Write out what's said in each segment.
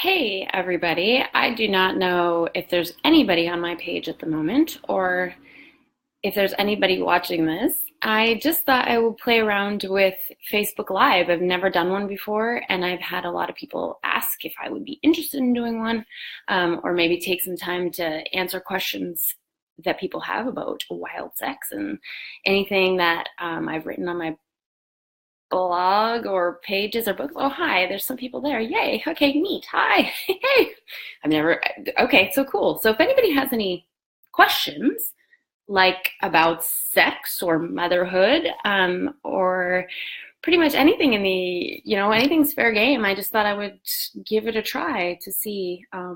Hey everybody, I do not know if there's anybody on my page at the moment or if there's anybody watching this. I just thought I would play around with Facebook Live. I've never done one before, and I've had a lot of people ask if I would be interested in doing one, or maybe take some time to answer questions that people have about wild sex and anything that I've written on my blog or pages or books. Oh, hi, there's some people there. Yay. Okay, neat. Hi. Hey. I've never, okay, so cool. So if anybody has any questions, like about sex or motherhood, or pretty much anything in the, anything's fair game. I just thought I would give it a try to see. I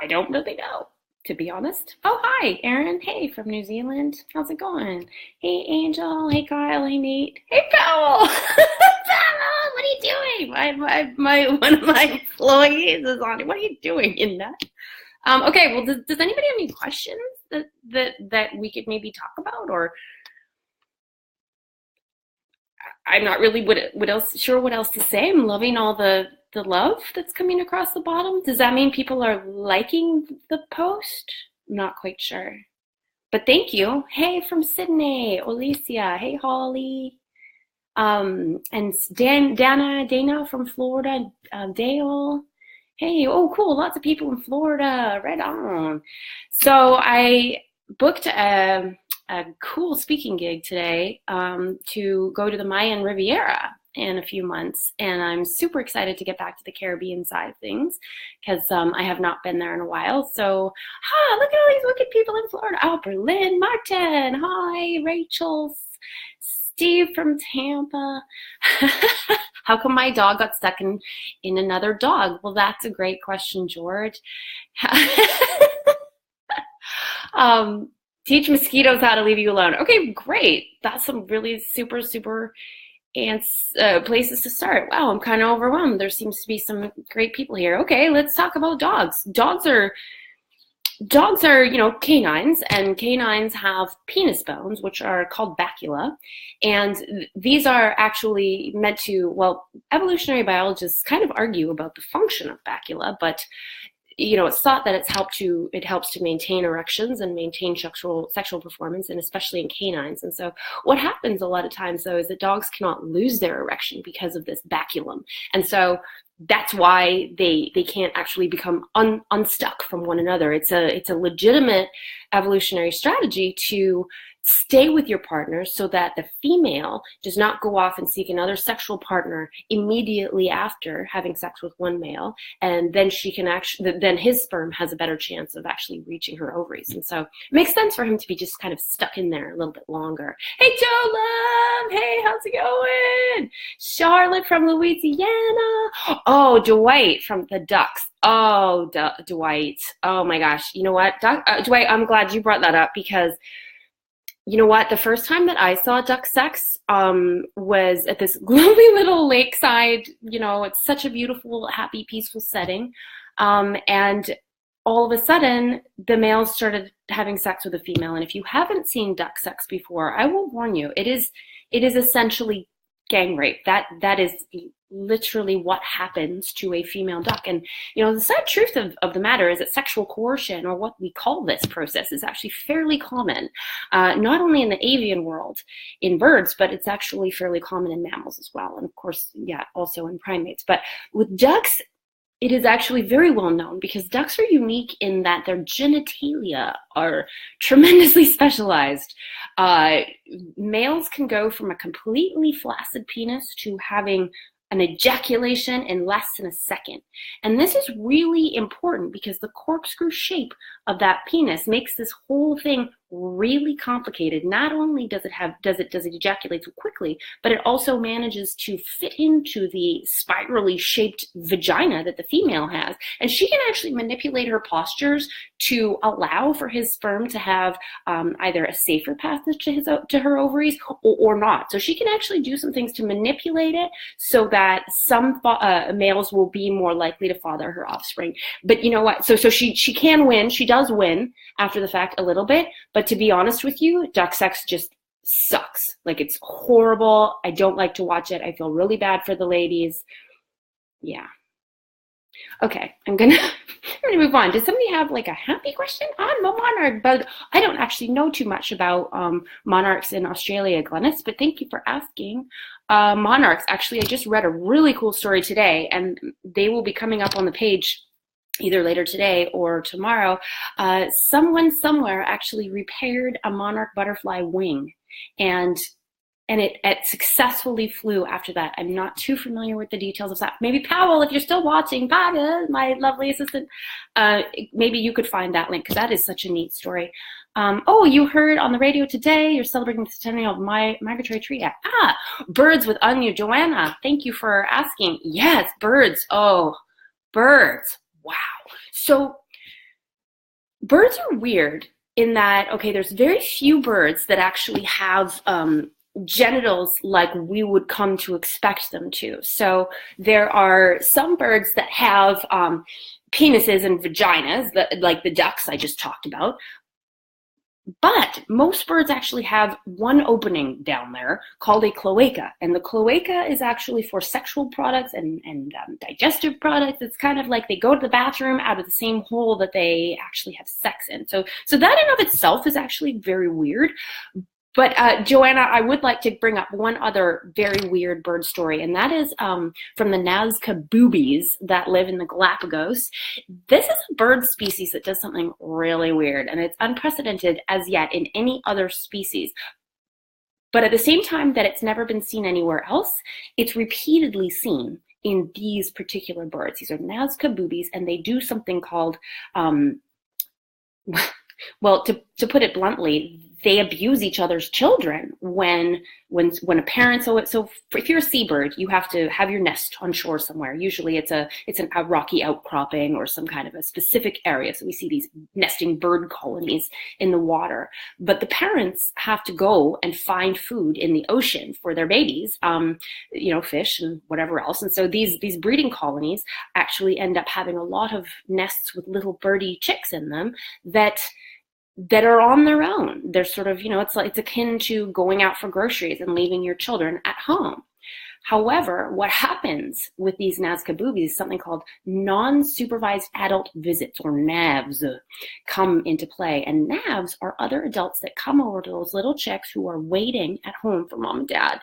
don't really know, to be honest. Oh, hi, Erin. Hey, from New Zealand. How's it going? Hey, Angel. Hey, Kyle. Hey, Nate. Hey, Powell. Powell, what are you doing? One of my employees is on. What are you doing in that? Okay, well, does anybody have any questions that we could maybe talk about? Or I'm not really what else to say. I'm loving all the love that's coming across the bottom. Does that mean people are liking the post? I'm not quite sure. But thank you. Hey, from Sydney, Alicia. Hey, Holly. And Dana from Florida, Dale. Hey, oh, cool. Lots of people in Florida. Right on. So I booked a cool speaking gig today to go to the Mayan Riviera in a few months. And I'm super excited to get back to the Caribbean side of things because I have not been there in a while. So, look at all these wicked people in Florida. Oh, Berlin, Martin. Hi, Rachel. Steve from Tampa. How come my dog got stuck in another dog? Well, that's a great question, George. Teach mosquitoes how to leave you alone. Okay, great. That's some really super places to start. Wow, I'm kind of overwhelmed. There seems to be some great people here. Okay, let's talk about dogs. Dogs are, canines, and canines have penis bones, which are called bacula. And these are actually meant to, well, evolutionary biologists kind of argue about the function of bacula, but it's thought that it helps to maintain erections and maintain sexual performance, and especially in canines. And so what happens a lot of times, though, is that dogs cannot lose their erection because of this baculum. And so that's why they can't actually become unstuck from one another. It's a legitimate evolutionary strategy to stay with your partner so that the female does not go off and seek another sexual partner immediately after having sex with one male, and then then his sperm has a better chance of actually reaching her ovaries. And so it makes sense for him to be just kind of stuck in there a little bit longer. Hey, Joe Love! Hey, how's it going? Charlotte from Louisiana. Oh, Dwight from the Ducks. Oh, Dwight. Oh my gosh. You know what? Dwight, I'm glad you brought that up because you know what? The first time that I saw duck sex was at this lovely little lakeside. It's such a beautiful, happy, peaceful setting. And all of a sudden, the males started having sex with the female. And if you haven't seen duck sex before, I will warn you, it is essentially gang rape. That is literally what happens to a female duck. And the sad truth of the matter is that sexual coercion, or what we call this process, is actually fairly common, not only in the avian world in birds, but it's actually fairly common in mammals as well, and of course, also in primates. But with ducks, it is actually very well known because ducks are unique in that their genitalia are tremendously specialized. Males can go from a completely flaccid penis to having an ejaculation in less than a second. And this is really important because the corkscrew shape of that penis makes this whole thing really complicated. Not only does it ejaculate so quickly, but it also manages to fit into the spirally shaped vagina that the female has. And she can actually manipulate her postures to allow for his sperm to have either a safer passage to her ovaries or not. So she can actually do some things to manipulate it so that some males will be more likely to father her offspring. But you know what? So she can win. She does win after the fact a little bit. But to be honest with you, duck sex just sucks. Like, it's horrible. I don't like to watch it. I feel really bad for the ladies. Yeah. Okay, I'm gonna move on. Does somebody have like a happy question on the monarch? But I don't actually know too much about monarchs in Australia, Glennis. But thank you for asking. Monarchs. Actually, I just read a really cool story today, and they will be coming up on the page either later today or tomorrow. Someone somewhere actually repaired a monarch butterfly wing, and it successfully flew after that. I'm not too familiar with the details of that. Maybe Powell, if you're still watching, Paga, my lovely assistant, maybe you could find that link because that is such a neat story. Oh, you heard on the radio today, you're celebrating the centennial of my migratory tree act. Birds with Anya. Joanna, thank you for asking. Yes, birds. Oh, birds. Wow. So birds are weird in that, okay, there's very few birds that actually have genitals like we would come to expect them to. So there are some birds that have penises and vaginas, like the ducks I just talked about. But most birds actually have one opening down there called a cloaca. And the cloaca is actually for sexual products and digestive products. It's kind of like they go to the bathroom out of the same hole that they actually have sex in. So that in of itself is actually very weird. But Joanna, I would like to bring up one other very weird bird story, and that is from the nazca boobies that live in the Galapagos. This is a bird species that does something really weird, and it's unprecedented as yet in any other species. But at the same time that it's never been seen anywhere else, it's repeatedly seen in these particular birds. These are nazca boobies, and they do something called, well, to put it bluntly, they abuse each other's children when a parent. So if you're a seabird, you have to have your nest on shore somewhere. Usually it's a rocky outcropping or some kind of a specific area. So we see these nesting bird colonies in the water. But the parents have to go and find food in the ocean for their babies, fish and whatever else. And so these breeding colonies actually end up having a lot of nests with little birdie chicks in them that are on their own. They're sort of, it's akin to going out for groceries and leaving your children at home. However, what happens with these nazca boobies is something called non-supervised adult visits, or NAVs, come into play. And NAVs are other adults that come over to those little chicks who are waiting at home for mom and dad.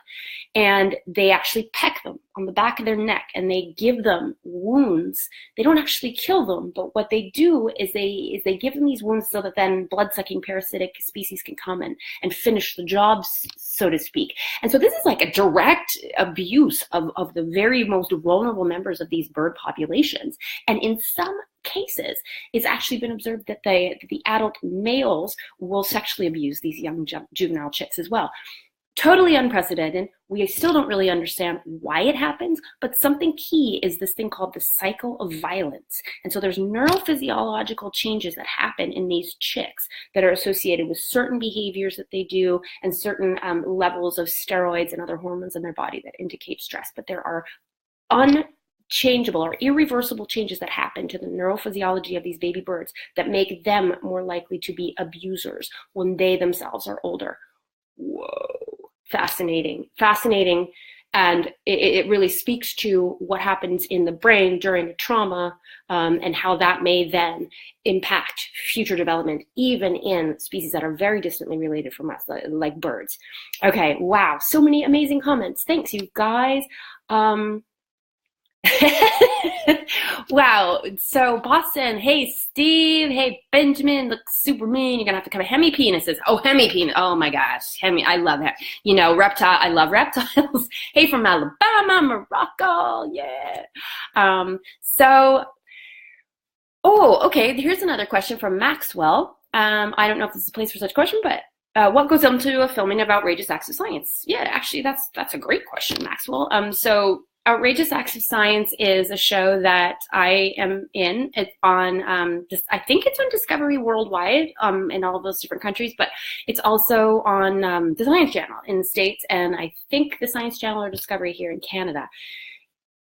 And they actually peck them on the back of their neck, and they give them wounds. They don't actually kill them, but what they do is they give them these wounds so that then blood-sucking parasitic species can come and finish the job, so to speak. And so this is like a direct abuse of the very most vulnerable members of these bird populations. And in some cases, it's actually been observed that the adult males will sexually abuse these young juvenile chicks as well. Totally unprecedented. We still don't really understand why it happens, but something key is this thing called the cycle of violence. And so there's neurophysiological changes that happen in these chicks that are associated with certain behaviors that they do and certain levels of steroids and other hormones in their body that indicate stress. But there are unchangeable or irreversible changes that happen to the neurophysiology of these baby birds that make them more likely to be abusers when they themselves are older. Whoa. Fascinating. And it really speaks to what happens in the brain during a trauma and how that may then impact future development, even in species that are very distantly related from us, like birds. Okay, wow, so many amazing comments. Thanks, you guys. Wow. So Boston, hey Steve, hey Benjamin, looks super mean. You're gonna have to come. Hemipenises. Oh, hemipenis. Oh my gosh, I love that. Reptile. I love reptiles. Hey, from Alabama, Morocco. Yeah. Okay. Here's another question from Maxwell. I don't know if this is a place for such a question, but what goes into a filming of Outrageous Acts of Science? Yeah, actually, that's a great question, Maxwell. So Outrageous Acts of Science is a show that I am in. It's on I think it's on Discovery Worldwide in all of those different countries, but it's also on the Science Channel in the States, and I think the Science Channel or Discovery here in Canada.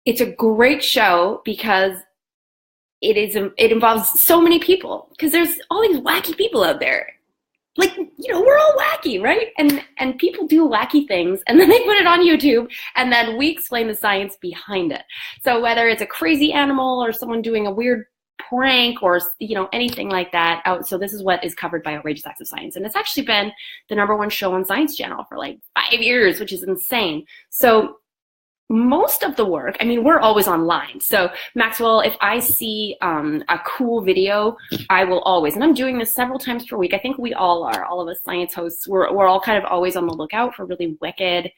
It's a great show because it involves so many people, because there's all these wacky people out there. like, we're all wacky, right? And people do wacky things, and then they put it on YouTube, and then we explain the science behind it. So whether it's a crazy animal or someone doing a weird prank or, anything like that. So this is what is covered by Outrageous Acts of Science. And it's actually been the #1 show on Science Channel for like 5 years, which is insane. So most of the work, we're always online. So Maxwell, if I see a cool video, I will always, and I'm doing this several times per week. I think we all are, all of us science hosts, we're all kind of always on the lookout for really wicked,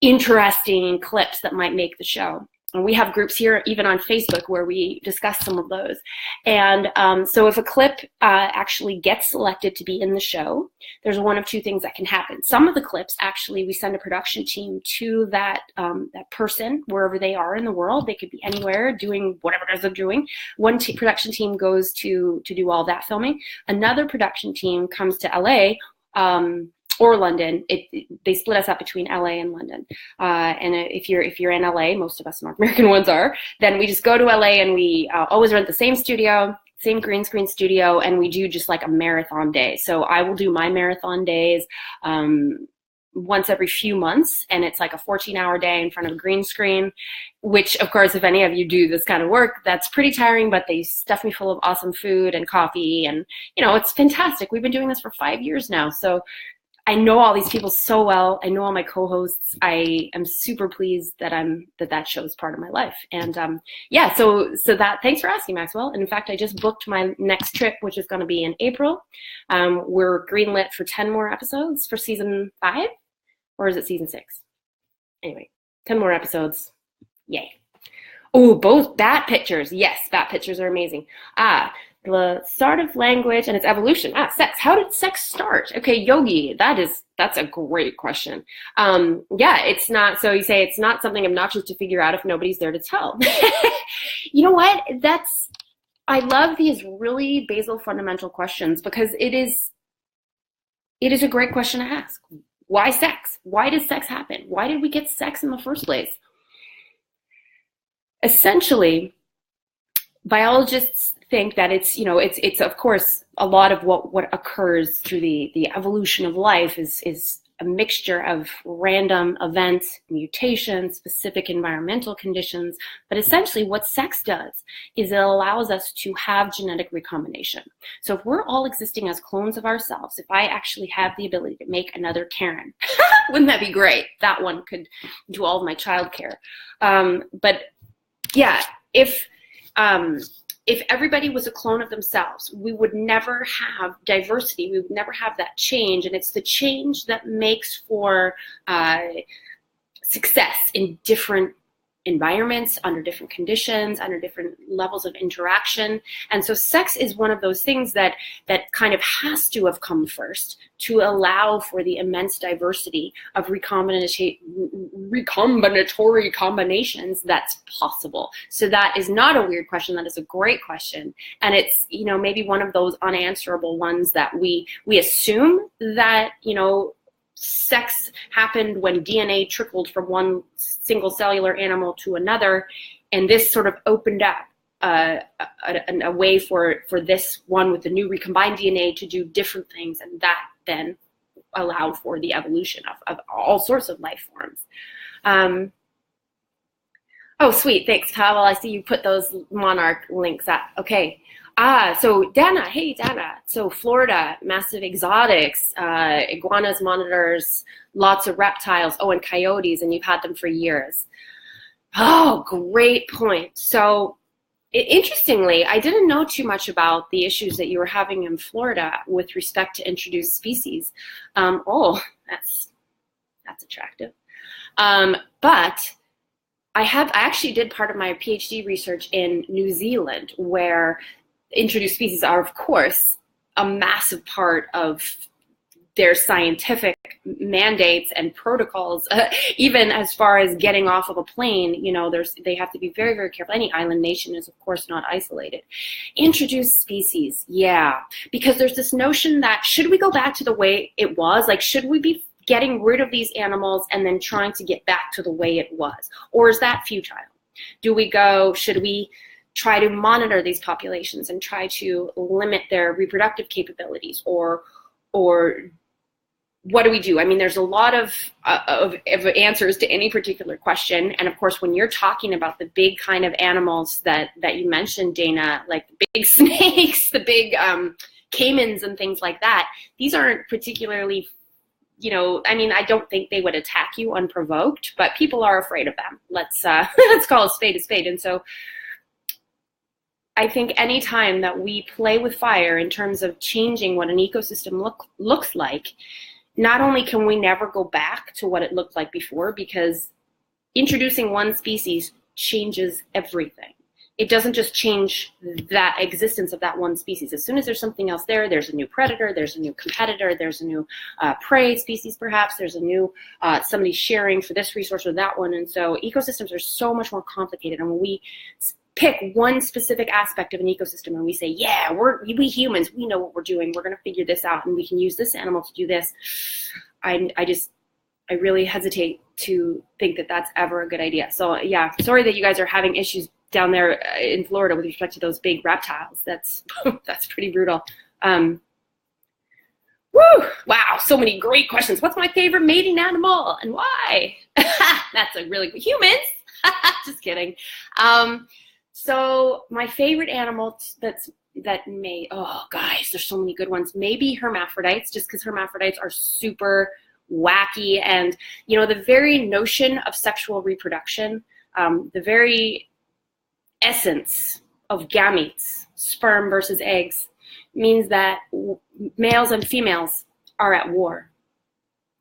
interesting clips that might make the show. And we have groups here, even on Facebook, where we discuss some of those. And so if a clip actually gets selected to be in the show, there's one of two things that can happen. Some of the clips, actually, we send a production team to that person, wherever they are in the world. They could be anywhere doing whatever it is they're doing. One production team goes to do all that filming. Another production team comes to LA, or London. They split us up between LA and London. And if you're in LA, most of us North American ones are, then we just go to LA and we always rent the same studio, same green screen studio, and we do just like a marathon day. So I will do my marathon days once every few months, and it's like a 14-hour day in front of a green screen, which, of course, if any of you do this kind of work, that's pretty tiring, but they stuff me full of awesome food and coffee, and, it's fantastic. We've been doing this for 5 years now, so I know all these people so well. I know all my co-hosts. I am super pleased that that show is part of my life. And so that, thanks for asking, Maxwell. And in fact, I just booked my next trip, which is going to be in April. We're greenlit for 10 more episodes for season 5, or is it season 6? Anyway, 10 more episodes. Yay. Oh, both bat pictures. Yes, bat pictures are amazing. The start of language and its evolution. Sex. How did sex start? Okay, Yogi, that's a great question. It's not, so you say it's not something obnoxious to figure out if nobody's there to tell. You know what? I love these really basal fundamental questions, because it is a great question to ask. Why sex? Why does sex happen? Why did we get sex in the first place? Essentially, biologists think that it's of course a lot of what occurs through the evolution of life is a mixture of random events, mutations, specific environmental conditions. But essentially what sex does is it allows us to have genetic recombination. So if we're all existing as clones of ourselves, if I actually have the ability to make another Carin, wouldn't that be great? That one could do all of my childcare. But yeah, if everybody was a clone of themselves, we would never have diversity. We would never have that change. And it's the change that makes for success in different environments, under different conditions, under different levels of interaction. And so sex is one of those things that kind of has to have come first to allow for the immense diversity of recombinatory combinations that's possible. So that is not a weird question. That is a great question. And it's, maybe one of those unanswerable ones that we assume that, sex happened when DNA trickled from one single cellular animal to another, and this sort of opened up a way for this one with the new recombined DNA to do different things, and that then allowed for the evolution of all sorts of life forms. Oh, sweet, thanks, Pavel. I see you put those monarch links up. Okay. So Dana, hey Dana. So Florida, massive exotics, iguanas, monitors, lots of reptiles, and coyotes, and you've had them for years. Oh, great point. So interestingly, I didn't know too much about the issues that you were having in Florida with respect to introduced species. That's attractive. But I actually did part of my PhD research in New Zealand, where introduced species are, of course, a massive part of their scientific mandates and protocols, even as far as getting off of a plane. They have to be very, very careful. Any island nation is, of course, not isolated. Introduced species, yeah, because there's this notion that should we go back to the way it was? Like, should we be getting rid of these animals and then trying to get back to the way it was? Or is that futile? Should we try to monitor these populations and try to limit their reproductive capabilities, or or what do we do? I mean, there's a lot of answers to any particular question. And of course, when you're talking about the big kind of animals that you mentioned, Dana, like the big snakes, the big caimans and things like that, these aren't particularly, I mean, I don't think they would attack you unprovoked, but people are afraid of them. Let's call a spade. And so I think any time that we play with fire in terms of changing what an ecosystem looks like, not only can we never go back to what it looked like before, because introducing one species changes everything. It doesn't just change that existence of that one species. As soon as there's something else there, there's a new predator, there's a new competitor, there's a new prey species perhaps, there's a new somebody sharing for this resource or that one. And so ecosystems are so much more complicated. And when we pick one specific aspect of an ecosystem and we say, yeah, we humans, we know what we're doing, we're going to figure this out, and we can use this animal to do this, I really hesitate to think that that's ever a good idea. So yeah, sorry that you guys are having issues down there in Florida with respect to those big reptiles. That's pretty brutal. Woo! Wow, so many great questions. What's my favorite mating animal and why? That's a really good humans. Just kidding. So my favorite animal oh guys, there's so many good ones. Maybe hermaphrodites, just because hermaphrodites are super wacky, and the very notion of sexual reproduction, the very essence of gametes, sperm versus eggs, means that males and females are at war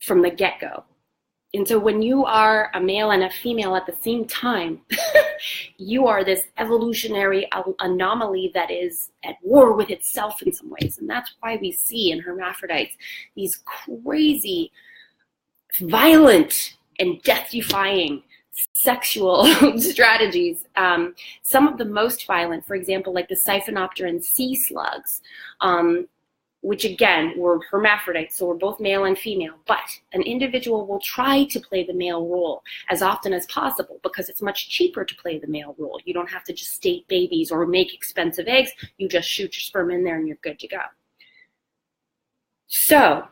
from the get-go. And so when you are a male and a female at the same time, you are this evolutionary anomaly that is at war with itself in some ways. And that's why we see in hermaphrodites these crazy, violent, and death-defying sexual strategies. Some of the most violent, for example, like the Siphonopteran sea slugs, which again were hermaphrodites, so we're both male and female, but an individual will try to play the male role as often as possible because it's much cheaper to play the male role. You don't have to gestate babies or make expensive eggs. You just shoot your sperm in there and you're good to go. So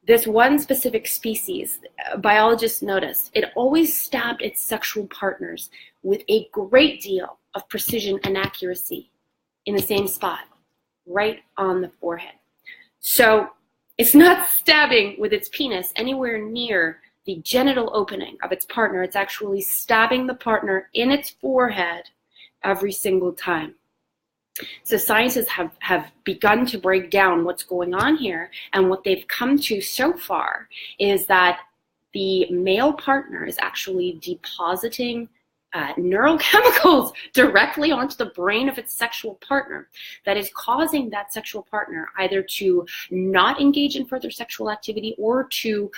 this one specific species, biologists noticed, it always stabbed its sexual partners with a great deal of precision and accuracy in the same spot, right on the forehead. So it's not stabbing with its penis anywhere near the genital opening of its partner. It's actually stabbing the partner in its forehead every single time. So scientists have begun to break down what's going on here, and what they've come to so far is that the male partner is actually depositing neurochemicals directly onto the brain of its sexual partner that is causing that sexual partner either to not engage in further sexual activity or to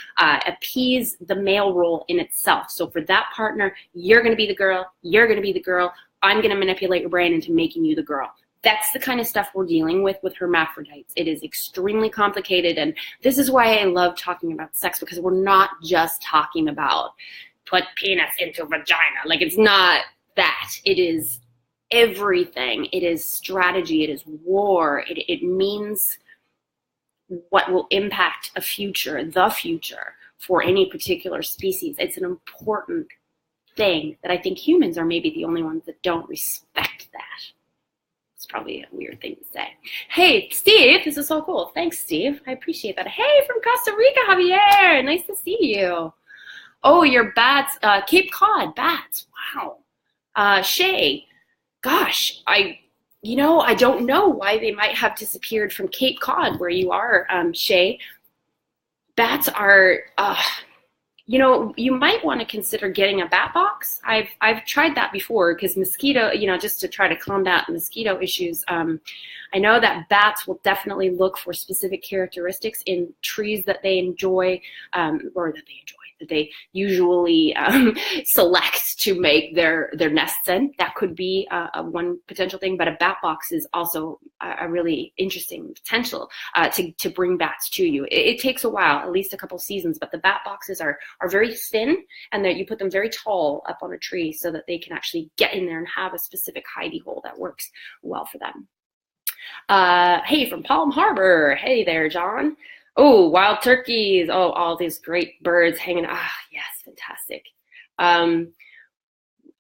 appease the male role in itself. So for that partner, you're going to be the girl, you're going to be the girl, I'm going to manipulate your brain into making you the girl. That's the kind of stuff we're dealing with hermaphrodites. It is extremely complicated, and this is why I love talking about sex, because we're not just talking about put penis into vagina. Like, it's not that. It is everything. It is strategy. It is war. It means what will impact the future for any particular species. It's an important thing that I think humans are maybe the only ones that don't respect that. It's probably a weird thing to say. Hey, Steve, this is so cool. Thanks, Steve. I appreciate that. Hey, from Costa Rica, Javier. Nice to see you. Oh, your bats, Cape Cod bats. Wow. Shay, gosh, I don't know why they might have disappeared from Cape Cod where you are, Shay. Bats are, you might want to consider getting a bat box. I've tried that before because mosquito, just to try to combat mosquito issues. I know that bats will definitely look for specific characteristics in trees that they enjoy, that they usually select to make their nests in. That could be one potential thing, but a bat box is also a really interesting potential to bring bats to you. It takes a while, at least a couple seasons, but the bat boxes are very thin, and that you put them very tall up on a tree so that they can actually get in there and have a specific hidey hole that works well for them. Hey, from Palm Harbor. Hey there, John. Oh, wild turkeys. Oh, all these great birds hanging. Ah, yes, fantastic. Um,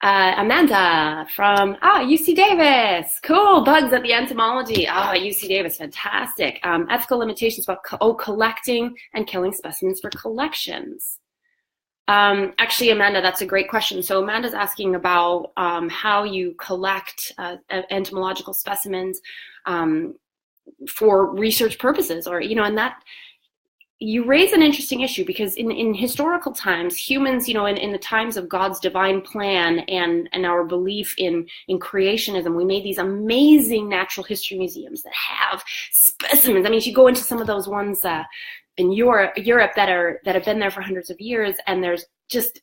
Amanda from UC Davis. Cool, bugs at the entomology. UC Davis, fantastic. Ethical limitations about collecting and killing specimens for collections. Actually, Amanda, that's a great question. So Amanda's asking about how you collect entomological specimens for research purposes, or and that you raise an interesting issue, because in historical times, humans, in the times of God's divine plan and our belief in creationism, we made these amazing natural history museums that have specimens. I mean, if you go into some of those ones in Europe that have been there for hundreds of years, and there's just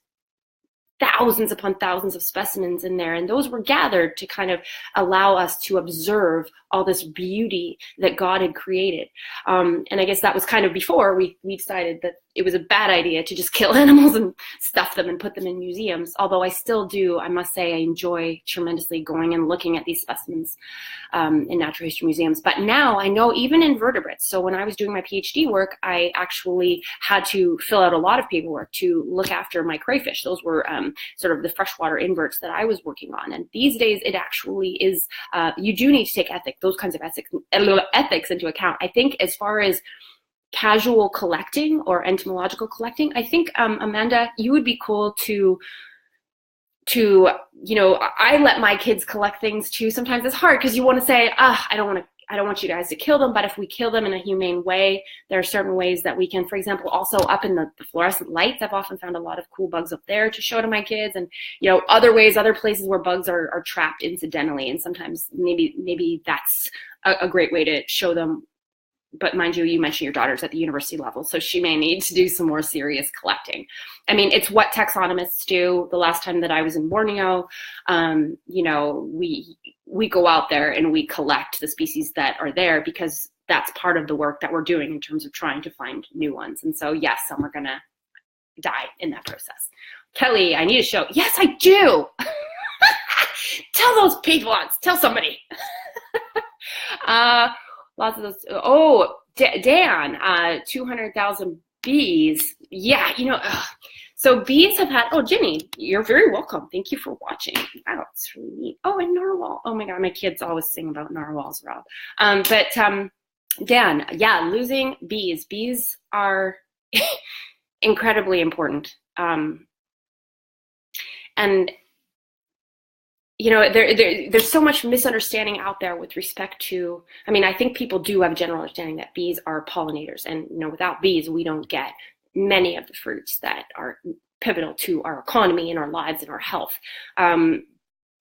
thousands upon thousands of specimens in there, and those were gathered to kind of allow us to observe all this beauty that God had created. And I guess that was kind of before we decided that it was a bad idea to just kill animals and stuff them and put them in museums. Although I still do, I must say, I enjoy tremendously going and looking at these specimens in natural history museums. But now I know even invertebrates. So when I was doing my PhD work, I actually had to fill out a lot of paperwork to look after my crayfish. Those were sort of the freshwater inverts that I was working on. And these days it actually is, you do need to take those kinds of ethics into account. I think as far as casual collecting or entomological collecting, I think, Amanda, you would be cool to I let my kids collect things too. Sometimes it's hard because you want to say, I don't want you guys to kill them, but if we kill them in a humane way, there are certain ways that we can, for example, also up in the fluorescent lights, I've often found a lot of cool bugs up there to show to my kids, and other places where bugs are trapped incidentally, and sometimes maybe that's a great way to show them. But mind you, you mentioned your daughter's at the university level, so she may need to do some more serious collecting. I mean, it's what taxonomists do. The last time that I was in Borneo, we go out there and we collect the species that are there, because that's part of the work that we're doing in terms of trying to find new ones. And so, yes, some are going to die in that process. Kelly, I need a show. Yes, I do. Tell those people, tell somebody. Lots of those. Oh, Dan, 200,000 bees. Yeah, so bees have had, Jenny, you're very welcome. Thank you for watching. Wow, it's really neat. Oh, and narwhal. Oh my God, my kids always sing about narwhals, Rob. But Dan, yeah, losing bees. Bees are incredibly important. And there's so much misunderstanding out there with respect to, I think people do have a general understanding that bees are pollinators, and without bees we don't get many of the fruits that are pivotal to our economy and our lives and our health.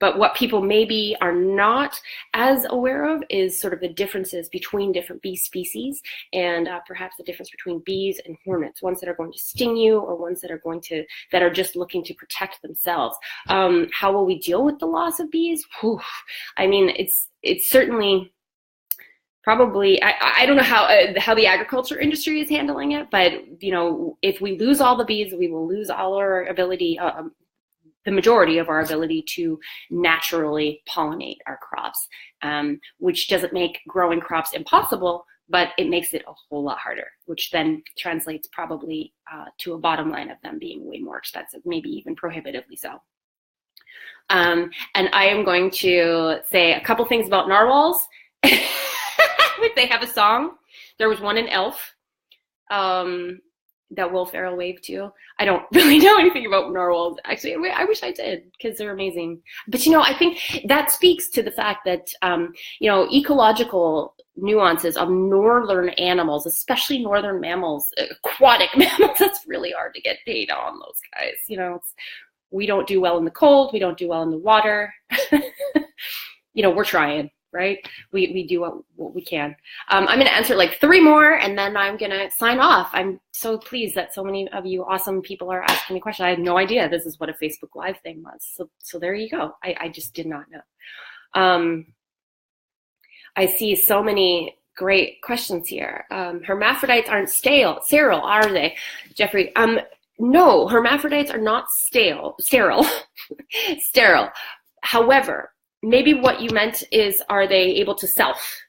But what people maybe are not as aware of is sort of the differences between different bee species, and perhaps the difference between bees and hornets, ones that are going to sting you or ones that are just looking to protect themselves. How will we deal with the loss of bees? Whew. It's certainly probably, I don't know how the agriculture industry is handling it, but if we lose all the bees, we will lose all our ability, the majority of our ability to naturally pollinate our crops, which doesn't make growing crops impossible, but it makes it a whole lot harder, which then translates probably to a bottom line of them being way more expensive, maybe even prohibitively so. And I am going to say a couple things about narwhals. They have a song. There was one in Elf. That Will Ferrell waved to. I don't really know anything about narwhals. Actually, I wish I did, because they're amazing. But I think that speaks to the fact that ecological nuances of northern animals, especially northern mammals, aquatic mammals. That's really hard to get data on those guys. We don't do well in the cold. We don't do well in the water. We're trying. Right? We do what we can. I'm going to answer like 3 more, and then I'm going to sign off. I'm so pleased that so many of you awesome people are asking me questions. I had no idea this is what a Facebook Live thing was. So there you go. I just did not know. I see so many great questions here. Hermaphrodites aren't sterile, are they, Jeffrey? No, hermaphrodites are not sterile. Sterile. However, maybe what you meant is, are they able to self?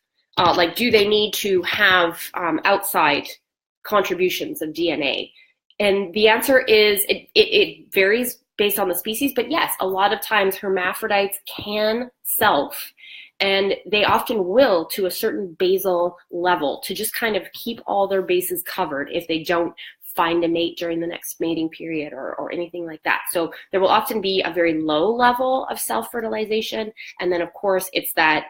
Do they need to have outside contributions of DNA? And the answer is it varies based on the species, but yes, a lot of times hermaphrodites can self, and they often will to a certain basal level to just kind of keep all their bases covered if they don't find a mate during the next mating period or anything like that. So there will often be a very low level of self-fertilization, and then of course it's that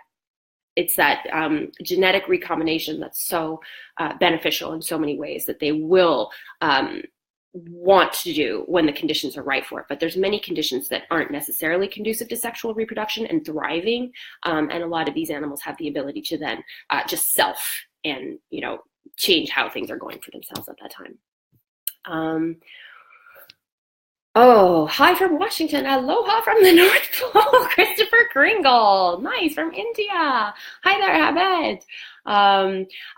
genetic recombination that's so beneficial in so many ways that they will want to do when the conditions are right for it. But there's many conditions that aren't necessarily conducive to sexual reproduction and thriving, and a lot of these animals have the ability to then just self and change how things are going for themselves at that time. Oh, hi from Washington. Aloha from the North Pole. Christopher Kringle. Nice, from India. Hi there, Abed.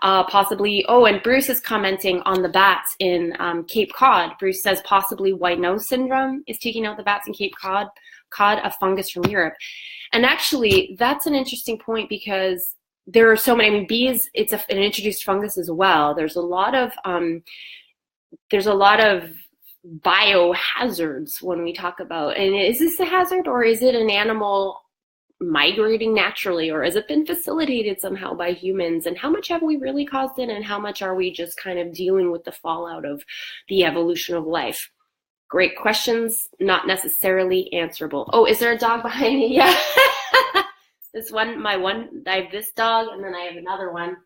Possibly, and Bruce is commenting on the bats in Cape Cod. Bruce says possibly white nose syndrome is taking out the bats in Cape Cod, a fungus from Europe. And actually, that's an interesting point because there are so many, bees, it's an introduced fungus as well. There's a lot of biohazards when we talk about, and is this a hazard or is it an animal migrating naturally, or has it been facilitated somehow by humans, and how much have we really caused it, and how much are we just kind of dealing with the fallout of the evolution of life? Great questions, not necessarily answerable. Oh, is there a dog behind me? Yeah. I have this dog, and then I have another one.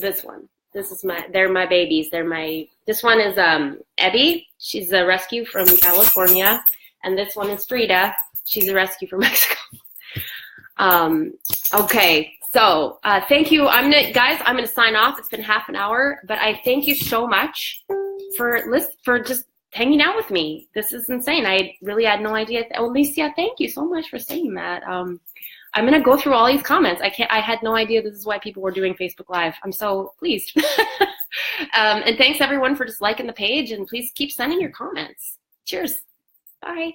This one. They're my babies. This one is Ebby. She's a rescue from California. And this one is Frida. She's a rescue from Mexico. Okay, so thank you. I'm gonna sign off. It's been half an hour, but I thank you so much for just hanging out with me. This is insane. I really had no idea. Alicia, thank you so much for saying that. I'm going to go through all these comments. I had no idea this is why people were doing Facebook Live. I'm so pleased. And thanks everyone for just liking the page, and please keep sending your comments. Cheers. Bye.